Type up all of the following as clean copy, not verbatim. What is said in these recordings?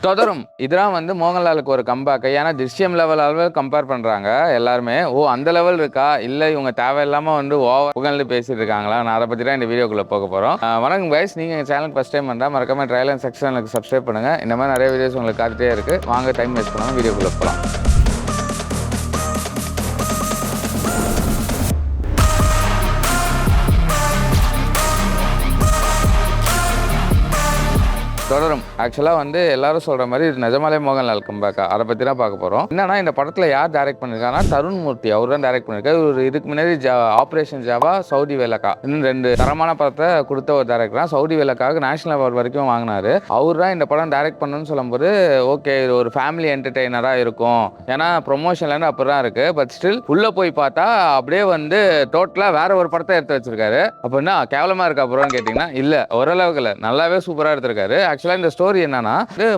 தொடரும். இதெல்லாம் வந்து மோகன்லாலுக்கு ஒரு கம்பேக். ஏன்னா திருஷ்யம் லெவல் கம்பேர் பண்றாங்க எல்லாருமே. ஓ! அந்த லெவல் இருக்கா? இல்ல இவங்க தேவையில்லாம வந்து ஓவர் புகழ்ந்து பேசிட்டு இருக்காங்களா? நான் அத பத்தி தான் இந்த வீடியோக்குள்ள போக போறோம். வணக்கம் கைஸ். நீங்க எங்க சேனலுக்கு ஃபர்ஸ்ட் டைம் வந்தா மறக்காம ட்ரையல் அண்ட் செக்ஷனுக்கு சப்ஸ்கிரைப் பண்ணுங்க. இந்த மாதிரி நிறைய வீடியோஸ் உங்களுக்கு காத்துட்டே இருக்கு. வாங்க டைம் வேஸ்ட் பண்ணாம வீடியோக்குள்ள போலாம். தொடரும். ஆக்சுவலாக வந்து எல்லாரும் சொல்கிற மாதிரி இது நிஜமாலே மோகன்லால் கம்பேக்கா அதை பற்றி தான் பார்க்க போகிறோம். என்னன்னா இந்த படத்தில் யார் டைரக்ட் பண்ணியிருக்காங்கன்னா தருண் மூர்த்தி அவர் தான் டைரக்ட் பண்ணியிருக்காரு. ஒரு இதுக்கு முன்னாடி ஆப்ரேஷன் ஜாவா, சவுதி வேலைக்கா இன்னும் 2 தரமான படத்தை கொடுத்த ஒரு டேரக்டர் தான். சவுதி வேலைக்காக நேஷனல் அவார்டு வரைக்கும் வாங்கினாரு. அவர் தான் இந்த படம் டைரக்ட் பண்ணணும்னு சொல்லும்போது ஓகே இது ஒரு ஃபேமிலி என்டர்டெய்னராக இருக்கும், ஏன்னா ப்ரொமோஷன்லேருந்து அப்படி தான் இருக்குது. பட் ஸ்டில் உள்ளே போய் பார்த்தா அப்படியே வந்து டோட்டலாக வேற ஒரு படத்தை எடுத்து வச்சிருக்காரு. அப்படின்னா கேவலமாக இருக்கா ப்ரோன்னு கேட்டிங்கன்னா இல்லை, ஓரளவுக்கு இல்லை, நல்லாவே சூப்பராக எடுத்திருக்காரு. ஆக்சுவலாக இந்த ஸ்டோரி என்னன்னா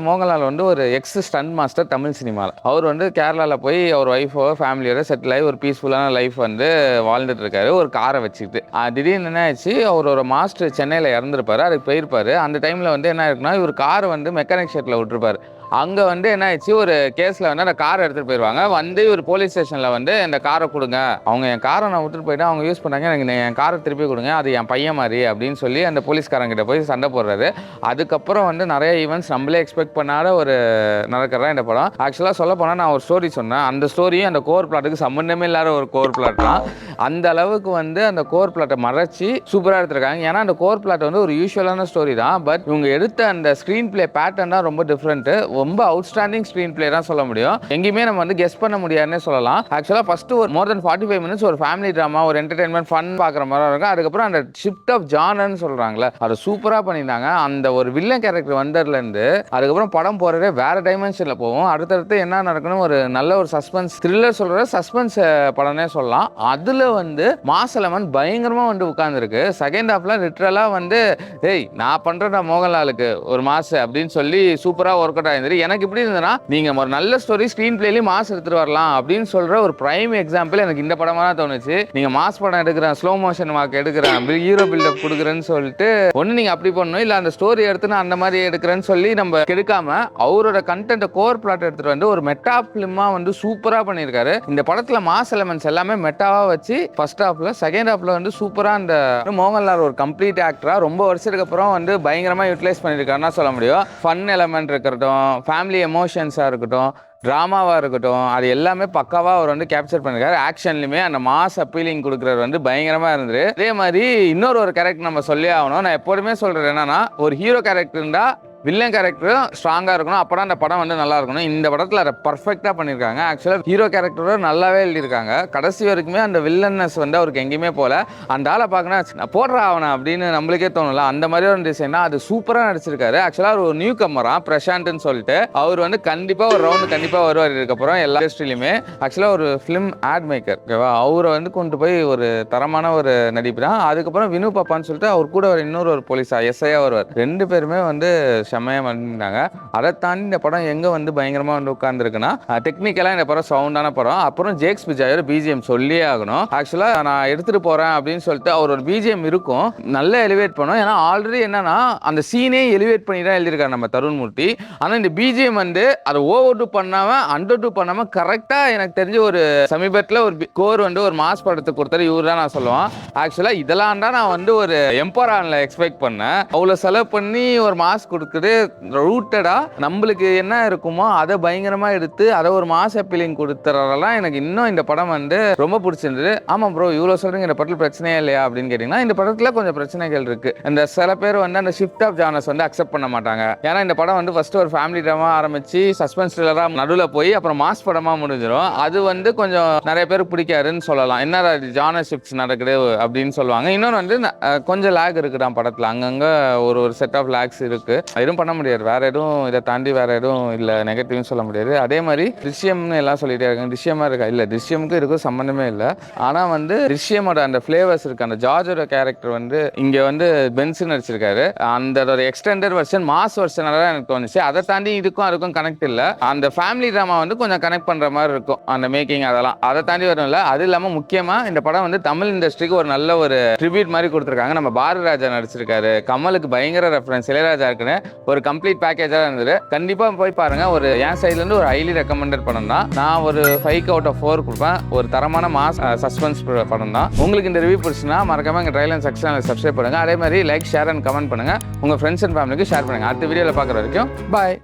மோகன்லால் வந்து ஒரு எக்ஸ் ஸ்டண்ட் மாஸ்டர் தமிழ் சினிமாவில். அவர் வந்து கேரளாவில் போய் அவர் ஒய்ஃபோ ஃபேமிலியோட செட்டில் ஆகி ஒரு பீஸ்ஃபுல்லான லைஃப் வந்து வாழ்ந்துட்டு இருக்காரு ஒரு காரை வச்சுக்கிட்டு. திடீர்னு என்ன ஆச்சு, அவர் ஒரு மாஸ்டர் சென்னையில் இறந்துருப்பாரு, அதுக்கு போயிருப்பாரு. அந்த டைமில் வந்து என்ன இருக்குன்னா இவர் காரை வந்து மெக்கானிக் ஷெட்டில் விட்டுருப்பாரு. அங்கே வந்து என்ன ஆயிடுச்சு, ஒரு கேஸில் வந்து அந்த காரை எடுத்துகிட்டு போயிடுவாங்க. வந்து ஒரு போலீஸ் ஸ்டேஷனில் வந்து இந்த காரை கொடுங்க, அவங்க என் காரை நான் விட்டுட்டு போயிட்டேன், அவங்க யூஸ் பண்ணாங்க, எனக்கு என் காரை திருப்பி கொடுங்க, அது என் பையன் மாதிரி அப்படின்னு சொல்லி அந்த போலீஸ்காரங்கிட்ட போய் சண்டை போடுறாரு. அதுக்கப்புறம் வந்து நிறைய ஈவெண்ட்ஸ் நம்மளே எக்ஸ்பெக்ட் பண்ணாத ஒரு நடக்கிறதா இந்த படம். ஆக்சுவலாக சொல்ல போனால் நான் ஒரு ஸ்டோரி சொன்னேன், அந்த ஸ்டோரியும் அந்த கோர் பிளாட்டுக்கு சம்மந்தமே இல்லாத ஒரு கோர் பிளாட் தான். அந்த அளவுக்கு வந்து அந்த கோர் பிளாட்டை மறைச்சி சூப்பராக எடுத்திருக்காங்க. ஏன்னா அந்த கோர் பிளாட் வந்து ஒரு யூஸ்வலான ஸ்டோரி தான், பட் இவங்க எடுத்த அந்த ஸ்க்ரீன் பிளே பேட்டர்ன் தான் ரொம்ப டிஃப்ரெண்ட்டு. ரொம்ப அவுட்ஸ்டாண்டிங் ஸ்க்ரீன் பிளே தான் சொல்ல முடியும். எங்கேயுமே நம்ம வந்து கெஸ் பண்ண முடியாதுன்னே சொல்லலாம். ஆக்சுவலாக ஃபர்ஸ்ட் ஒரு மோர் தென் 45 மினிட்ஸ் ஒரு ஃபேமிலி ட்ராமா, ஒரு என்டர்டைன்மெண்ட் ஃபன் பார்க்குற மாதிரி இருக்கும். அதுக்கப்புறம் அந்த ஷிஃப்ட் ஆஃப் ஜானர்னு சொல்கிறாங்களே அதை சூப்பராக பண்ணியிருந்தாங்க. அந்த ஒரு வில்லன் கேரக்டர் வந்ததுலேருந்து அதுக்கப்புறம் படம் போகிறதே வேற டைமென்ஷனில் போகும். அடுத்தடுத்து என்ன நடக்கணும், ஒரு நல்ல ஒரு சஸ்பென்ஸ் த்ரில்லர் சொல்கிற சஸ்பென்ஸ் படம்னே சொல்லலாம். அதில் வந்து மாஸ் எலமெண்ட் பயங்கரமாக வந்து உட்காந்துருக்கு. செகண்ட் ஹாஃப்ல லிட்ரலாக வந்து ஏய் நான் பண்ணுறேன் மோகன்லாலுக்கு ஒரு மாஸ் அப்படின்னு சொல்லி சூப்பராக ஒர்க் அவுட் ஆயிருந்தது. எனக்கு இப்படி இருந்ததுன்னா நீங்க ஒரு நல்ல ஸ்டோரி ஸ்கிரீன் பிளேலயும் மாஸ் எடுத்துட்டு வரலாம் அப்படின்னு சொல்ற ஒரு பிரைம் எக்ஸாம்பிள் எனக்கு இந்த படமா தான் தோணுச்சு. நீங்க மாஸ் படம் எடுக்கிறேன், ஸ்லோ மோஷன் வாக்கு எடுக்கிறேன், ஹீரோ பில்டப் கொடுக்குறேன்னு சொல்லிட்டு ஒன்னு நீங்க அப்படி பண்ணணும், இல்ல அந்த ஸ்டோரி எடுத்து நான் அந்த மாதிரி எடுக்கிறேன்னு சொல்லி நம்ம கெடுக்காம அவரோட கண்டென்ட் கோர் பிளாட் எடுத்துட்டு வந்து ஒரு மெட்டா பிலிமா வந்து சூப்பரா பண்ணியிருக்காரு. இந்த படத்துல மாஸ் எலமெண்ட்ஸ் எல்லாமே மெட்டாவா வச்சு ஃபர்ஸ்ட் ஹாஃப்ல செகண்ட் ஹாஃப்ல வந்து சூப்பரா அந்த மோகன்லால் ஒரு கம்ப்ளீட் ஆக்டரா ரொம்ப வருஷத்துக்கு அப்புறம் வந்து பயங்கரமா யூட்டிலைஸ் பண்ணியிருக்காருன்னா சொல்ல முடியும். ஃபன் எலமெண்ட் இருக்கட்டும், ஃபேமிலி எமோஷன்ஸாக இருக்கட்டும், ட்ராமாவாக இருக்கட்டும், அது எல்லாமே பக்காவாக அவர் வந்து கேப்சர் பண்ணிருக்காரு. ஆக்ஷன்லையுமே அந்த மாஸ் அப்பீலிங் கொடுக்குறது வந்து பயங்கரமாக இருந்தது. அதே மாதிரி இன்னொரு கேரக்டர் நம்ம சொல்லி ஆகணும். நான் எப்போதுமே சொல்கிறது என்னன்னா, ஒரு ஹீரோ கேரக்டர் இருந்தால் வில்லன் கேரக்டரும் ஸ்ட்ராங்காக இருக்கணும், அப்போ அந்த படம் வந்து நல்லா இருக்கணும். இந்த படத்தில் அதை பர்ஃபெக்டாக பண்ணியிருக்காங்க. ஆக்சுவலாக ஹீரோ கேரக்டரும் நல்லாவே எழுதியிருக்காங்க. கடைசி வரைக்குமே அந்த வில்லன்னஸ் வந்து அவருக்கு எங்கேயுமே போல. அந்த ஆளை பார்க்கணும் போடுறா அவனை அப்படின்னு நம்மளுக்கே தோணல. அந்த மாதிரி ஒரு டிசைனா அது சூப்பராக நடிச்சிருக்காரு. ஆக்சுவலாக ஒரு நியூ கம்மரா பிரசாந்த்னு சொல்லிட்டு அவர் வந்து கண்டிப்பாக ஒரு ரவுண்டு கண்டிப்பாக வருவார். இதுக்கப்புறம் எல்லா இண்டஸ்ட்ரியிலுமே ஆக்சுவலாக ஒரு ஃபிலிம் ஆட் மேக்கர், ஓகேவா, அவரை வந்து கொண்டு போய் ஒரு தரமான ஒரு நடிப்பு தான். அதுக்கப்புறம் வினு பாப்பான்னு சொல்லிட்டு அவர் கூட இன்னொரு போலீஸா எஸ்ஐயா வருவார். 2 பேருமே வந்து செம்மையாக பண்ணியிருந்தாங்க. அதை தாண்டி இந்த படம் எங்கே வந்து பயங்கரமாக வந்து உட்காந்துருக்குன்னா, டெக்னிக்கலாக இந்த படம் சவுண்டான படம். அப்புறம் ஜேக்ஸ் பிஜாயோட பிஜிஎம் சொல்லியே ஆகணும். ஆக்சுவலாக நான் எடுத்துகிட்டு போகிறேன் அப்படின்னு சொல்லிட்டு அவர் ஒரு பிஜிஎம் இருக்கும், நல்லா எலிவேட் பண்ணும். ஏன்னா ஆல்ரெடி என்னன்னா அந்த சீனே எலிவேட் பண்ணி தான் எழுதியிருக்காரு நம்ம தருண் மூர்த்தி. ஆனால் இந்த பிஜிஎம் வந்து அதை ஓவர் டூ பண்ணாமல் அண்டர் டூ பண்ணாமல் கரெக்டாக எனக்கு தெரிஞ்சு ஒரு சமீபத்தில் ஒரு கோர் வந்து ஒரு மாஸ் படத்துக்கு கொடுத்தாரு. இவர் தான் நான் சொல்லுவேன். ஆக்சுவலாக இதெல்லாம் தான் நான் வந்து ஒரு எம்பரானில் எக்ஸ்பெக்ட் பண்ணேன். அவ்வளோ செலவு பண்ணி ஒரு மாஸ் கொடுக்குது ரூட்டடா நம்மளுக்கு என்ன இருக்குமோ அதை பயங்கரமா எடுத்து அதை ஒரு மாஸ் அப்பீலிங் கொடுத்துறதெல்லாம் எனக்கு இன்னும் இந்த படம் வந்து ரொம்ப பிடிச்சிருந்தது. ஆமா ப்ரோ இவ்வளோ சொல்றீங்க, இந்த படத்தில் பிரச்சனையே இல்லையா அப்படின்னு கேட்டீங்கன்னா இந்த படத்துல கொஞ்சம் பிரச்சனைகள் இருக்கு. இந்த சில பேர் வந்து அந்த ஷிஃப்ட் ஆஃப் ஜானர்ஸ் வந்து அக்செப்ட் பண்ண மாட்டாங்க. ஏன்னா இந்த படம் வந்து ஃபர்ஸ்ட் ஒரு ஃபேமிலி ட்ராமா ஆரம்பிச்சு சஸ்பென்ஸ் த்ரில்லரா நடுவில் போய் அப்புறம் மாஸ் படமா முடிஞ்சிடும். அது வந்து கொஞ்சம் நிறைய பேருக்கு பிடிக்காதுன்னு சொல்லலாம். என்ன ஜானர் ஷிஃப்ட்ஸ் நடக்குது அப்படின்னு சொல்லுவாங்க. இன்னொன்று வந்து கொஞ்சம் லேக் இருக்குதான் படத்துல, அங்கங்க ஒரு செட் ஆஃப் லேக்ஸ் இருக்கு. எதுவும் பண்ண முடியாது, வேற எதுவும் இதை தாண்டி வேற எதுவும் இல்லை, நெகட்டிவ்னு சொல்ல முடியாது. அதே மாதிரி திருஷ்யம்னு எல்லாம் சொல்லிட்டே இருக்காங்க, திருஷ்யமா இருக்கா, இல்லை திருஷ்யமுக்கு இருக்கும் சம்மந்தமே இல்லை. ஆனால் வந்து திருஷ்யமோட அந்த ஃபிளேவர்ஸ் இருக்கு. அந்த ஜார்ஜோட கேரக்டர் வந்து இங்கே வந்து பென்ஸ் நடிச்சிருக்காரு. அந்த ஒரு எக்ஸ்டெண்டட் வெர்ஷன் மாஸ் வெர்ஷனாக தான் எனக்கு தோணுச்சு. அதை தாண்டி இதுக்கும் அதுக்கும் கனெக்ட் இல்லை. அந்த ஃபேமிலி ட்ராமா வந்து கொஞ்சம் கனெக்ட் பண்ணுற மாதிரி இருக்கும் அந்த மேக்கிங், அதெல்லாம் அதை தாண்டி வரும் இல்லை. அது இல்லாமல் முக்கியமாக இந்த படம் வந்து தமிழ் இண்டஸ்ட்ரிக்கு ஒரு நல்ல ஒரு ட்ரிபியூட் மாதிரி கொடுத்துருக்காங்க. நம்ம பாரதிராஜா நடிச்சிருக்காரு, கமலுக்கு பயங்கர ரெஃபரன்ஸ், இளையராஜா இருக்குன்னு ஒரு கம்ப்ளீட் பேக்கேஜாக இருந்தது. கண்டிப்பாக போய் பாருங்கள். ஒரு என் சைட்லேருந்து ஒரு ஹைலி ரெக்கமெண்டட் படம் தான். நான் ஒரு 5/4 கொடுப்பேன். ஒரு தரமான மாஸ் சஸ்பென்ஸ் படம் தான். உங்களுக்கு இந்த ரிவ்யூ பிடிச்சுன்னா மறக்காம எங்கள் ட்ரைலர் செக்ஷனில் சப்ஸ்கிரைப் பண்ணுங்கள். அதே மாதிரி லைக், ஷேர் அண்ட் கமெண்ட் பண்ணுங்கள். உங்கள் ஃப்ரெண்ட்ஸ் அண்ட் ஃபேமிலிக்கு ஷேர் பண்ணுங்கள். அடுத்த வீடியோவில் பார்க்குற வரைக்கும் பாய்.